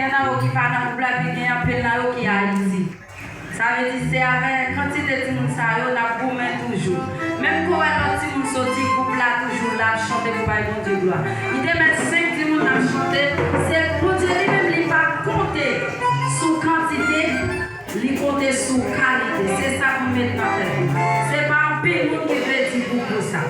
y en a qui pas dans le couple, puis il y a un peu qui a ici. Ça veut dire que c'est avec quantité de monde ça yo n'a gourmet toujours. Même quand un petit monde sorti couple là toujours là chanter pour pas bon Dieu gloire. Il te met 5 10 monde à chanter, c'est pour Dieu lui-même il pas compter sous quantité, il compter sous qualité. C'est ça qu'on met dans tête. C'est pas un pays qui veut dire pour ça.